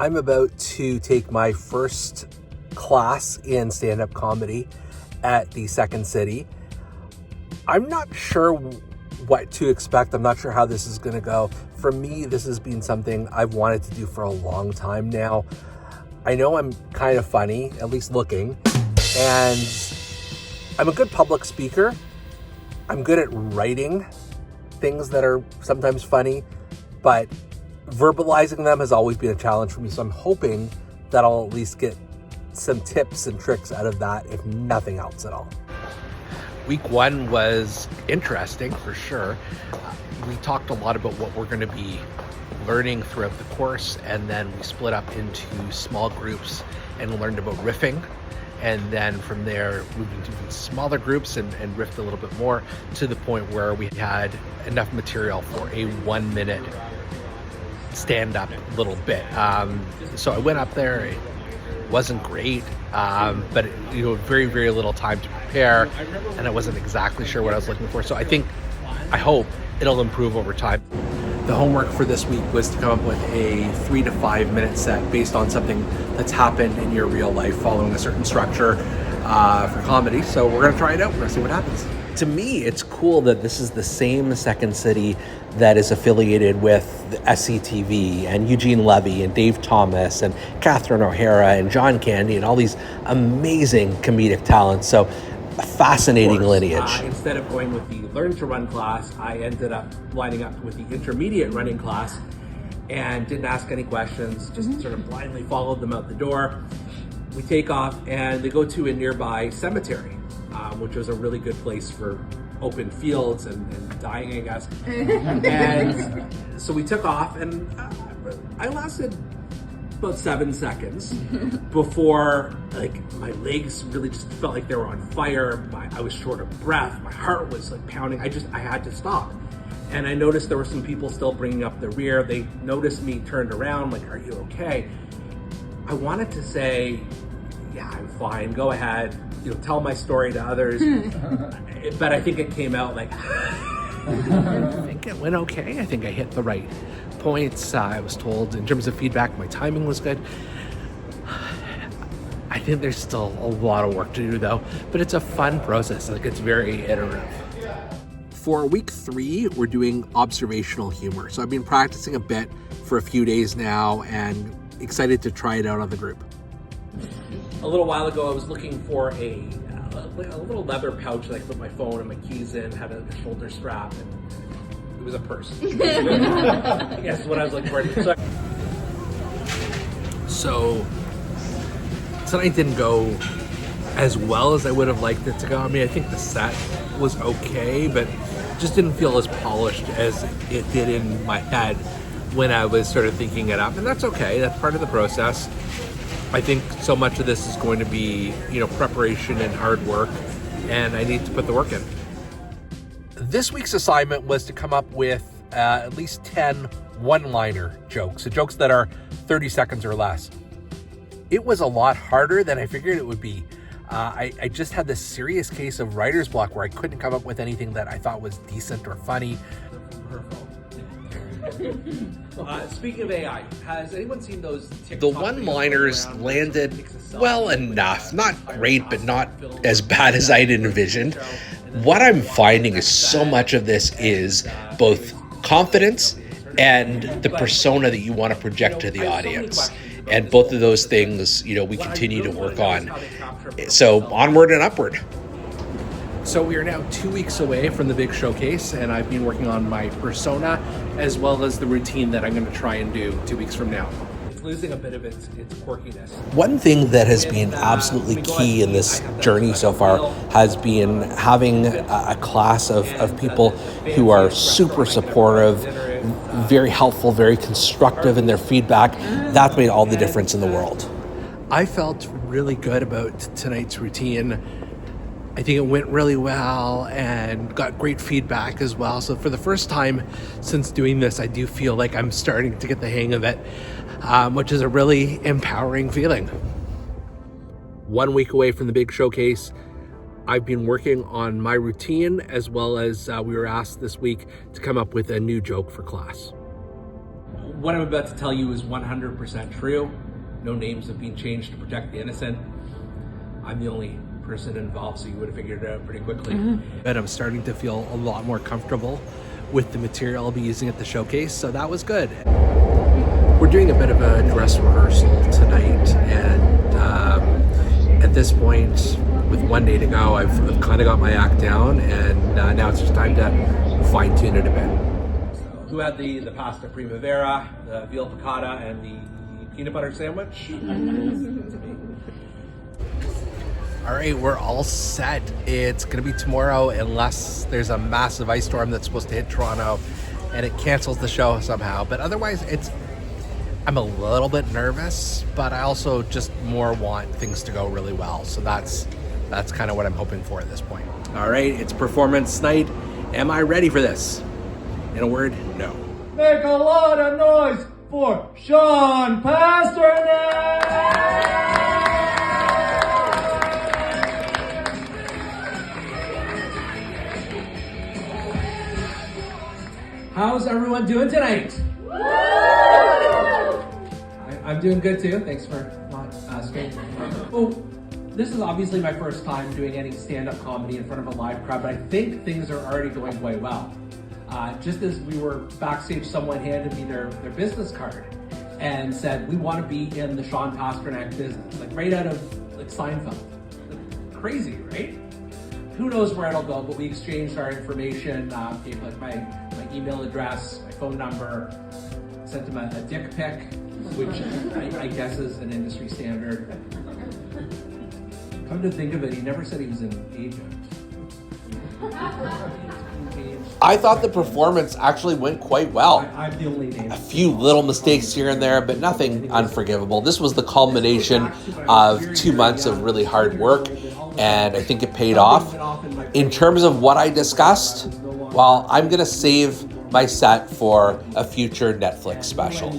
I'm about to take my first class in stand-up comedy at the Second City. I'm not sure what to expect. I'm not sure how this is going to go. For me, this has been something I've wanted to do for a long time now. I know I'm kind of funny, at least looking, and I'm a good public speaker. I'm good at writing things that are sometimes funny, but verbalizing them has always been a challenge for me. So I'm hoping that I'll at least get some tips and tricks out of that, if nothing else at all. Week one was interesting for sure. We talked a lot about what we're going to be learning throughout the course, and then we split up into small groups and learned about riffing. And then from there, moved into smaller groups and riffed a little bit more, to the point where we had enough material for a 1 minute stand-up little bit. So I went up there. It wasn't great, but very, very little time to prepare, and I wasn't exactly sure what I was looking for. So I hope it'll improve over time. The homework for this week was to come up with a 3 to 5 minute set based on something that's happened in your real life, following a certain structure for comedy. So we're going to try it out. We're going to see what happens. To me, it's cool that this is the same Second City that is affiliated with the SCTV and Eugene Levy and Dave Thomas and Catherine O'Hara and John Candy and all these amazing comedic talents. So a fascinating lineage. Instead of going with the Learn to Run class, I ended up lining up with the intermediate running class and didn't ask any questions, just sort of blindly followed them out the door. We take off and they go to a nearby cemetery, which was a really good place for open fields and dying, I guess. And so we took off, and I lasted about 7 seconds before my legs really just felt like they were on fire. I was short of breath. My heart was pounding. I had to stop. And I noticed there were some people still bringing up the rear. They noticed me, turned around, are you okay? I wanted to say, yeah, I'm fine. Go ahead. Tell my story to others. But I think it came out I think it went okay. I think I hit the right points. I was told in terms of feedback, my timing was good. I think there's still a lot of work to do though, but it's a fun process. It's very iterative. For week 3, we're doing observational humor. So I've been practicing a bit for a few days now and excited to try it out on the group. A little while ago, I was looking for a little leather pouch that I could put my phone and my keys in, had a shoulder strap, and it was a purse. I guess is what I was looking for. So tonight didn't go as well as I would have liked it to go. I mean, I think the set was okay, but just didn't feel as polished as it did in my head when I was sort of thinking it up. And that's okay. That's part of the process. I think so much of this is going to be, preparation and hard work, and I need to put the work in. This week's assignment was to come up with at least 10 one-liner jokes, so jokes that are 30 seconds or less. It was a lot harder than I figured it would be. I just had this serious case of writer's block where I couldn't come up with anything that I thought was decent or funny. Speaking of AI, has anyone seen those TikTok The one-liners landed well enough. Not great, but not as bad as I'd envisioned. What I'm finding is so much of this is both confidence and the persona that you want to project to the audience. And both of those things, we continue to work on. So onward and upward. So we are now 2 weeks away from the big showcase, and I've been working on my persona as well as the routine that I'm going to try and do 2 weeks from now. It's losing a bit of its quirkiness. One thing that has been absolutely key in this journey so far has been having a class of people who are super supportive, very helpful, very constructive in their feedback. That's made all the difference in the world. I felt really good about tonight's routine. I think it went really well and got great feedback as well. So for the first time since doing this, I do feel like I'm starting to get the hang of it, which is a really empowering feeling. 1 week away from the big showcase, I've been working on my routine, as well as we were asked this week to come up with a new joke for class. what I'm about to tell you is 100% true. No names have been changed to protect the innocent. I'm the only person involved, so you would have figured it out pretty quickly. And I'm starting to feel a lot more comfortable with the material I'll be using at the showcase, so that was good. We're doing a bit of a dress rehearsal tonight, and at this point, with one day to go, I've kind of got my act down, and now it's just time to fine tune it a bit. Who had the pasta primavera, the veal piccata, and the peanut butter sandwich? All right, we're all set. It's gonna be tomorrow unless there's a massive ice storm that's supposed to hit Toronto and it cancels the show somehow. But otherwise, I'm a little bit nervous, but I also just more want things to go really well. So that's kind of what I'm hoping for at this point. All right, it's performance night. Am I ready for this? In a word, no. Make a lot of noise for Sean Pasternak! How's everyone doing tonight? I'm doing good too. Thanks for not asking. Oh, this is obviously my first time doing any stand-up comedy in front of a live crowd, but I think things are already going quite well. Just as we were backstage, someone handed me their business card and said, "We want to be in the Sean Pasternak business," like right out of like Seinfeld. Like, crazy, right? Who knows where it'll go, but we exchanged our information, gave like my email address, my phone number, sent him a dick pic, which I guess is an industry standard. Come to think of it, he never said he was an agent. I thought the performance actually went quite well. I'm the only name. A few little mistakes here and there, but nothing unforgivable. This was the culmination of 2 months of really hard work, and I think it paid off. In terms of what I discussed, well, I'm going to save my set for a future Netflix special.